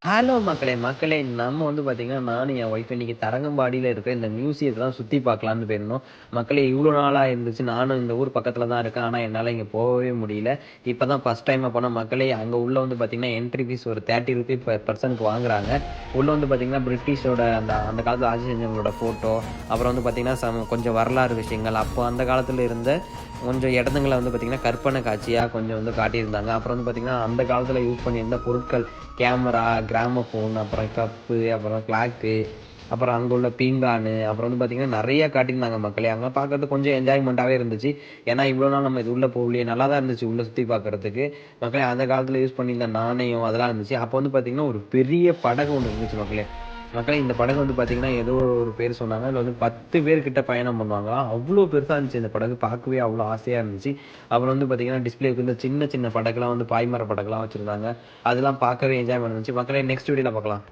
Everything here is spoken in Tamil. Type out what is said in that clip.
ஹலோ மக்களே! மக்களே நம்ம வந்து பார்த்தீங்கன்னா, நானும் என் ஒய்ஃப் இன்னைக்கு தரங்கம்பாடியில இருக்க இந்த மியூசியத்த தான் சுத்தி பார்க்கலான்னு போயிருந்தோம். மக்களே இவ்ளோ நாளா இருந்துச்சு. நானும் இந்த ஊர் பக்கத்தில தான் இருக்கேன். ஆனா என்னால இங்க போகவே முடியல. இப்ப தான் ஃபர்ஸ்ட் டைமா போனோம். மக்களே அங்க உள்ள வந்து பார்த்தீங்கன்னா, என்ட்ரி ஃபீஸ் ஒரு ₹30 பெர் பெர்சனுக்கு வாங்குறாங்க. உள்ள வந்து பார்த்தீங்கன்னா, பிரிட்டிஷோட அந்த அந்த காலத்துல ஆட்சி செஞ்சவங்களோட ஃபோட்டோ, அப்புறம் வந்து பார்த்தீங்கன்னா, கொஞ்சம் வரலாறு விஷயங்கள், அப்போ அந்த காலத்துல இருந்த கொஞ்சம் இடத்துங்கள வந்து பார்த்தீங்கன்னா, கற்பனை காட்சியா கொஞ்சம் வந்து காட்டியிருந்தாங்க. அப்புறம் வந்து பார்த்தீங்கன்னா, அந்த காலத்துல யூஸ் பண்ணியிருந்த பொருட்கள், கேமரா, கிராமோஃபோன், அப்புறம் கப்பு, அப்புறம் கிளாக்கு, அப்புறம் அங்க உள்ள பீங்கானு, அப்புறம் வந்து பார்த்தீங்கன்னா, நெறைய காட்டியிருந்தாங்க மக்களே. அங்க பார்க்கறதுக்கு கொஞ்சம் என்ஜாய்மென்ட்டாவே இருந்துச்சு. ஏன்னா, இவ்வளோ நாள் நம்ம இது உள்ள போகலையே, நல்லா தான் இருந்துச்சு உள்ள சுத்தி பார்க்கறதுக்கு. மக்களே அந்த காலத்துல யூஸ் பண்ணியிருந்த நாணயம் அதெல்லாம் இருந்துச்சு. அப்போ வந்து பார்த்தீங்கன்னா, ஒரு பெரிய படகு ஒண்ணு இருந்துச்சு மக்களே. மக்களே இந்த படகு வந்து பார்த்தீங்கன்னா, ஏதோ ஒரு பேர் சொன்னாங்க. அதுல வந்து 10 பேர் கிட்ட பயணம் பண்ணுவாங்களாம். அவ்ளோ பெருசா இருந்துச்சு இந்த படகு. பார்க்கவே அவ்ளோ ஆசையா இருந்துச்சு. அப்புறம் வந்து பார்த்தீங்கன்னா, டிஸ்ப்ளேக்கு இந்த சின்ன சின்ன படகுலாம் வந்து பாய்மர படகுலாம் வச்சிருந்தாங்க. அதெல்லாம் பார்க்கவே என்ஜாய்மென்ட் இருந்துச்சு. மக்களே நெக்ஸ்ட் வீடியோல பார்க்கலாம்.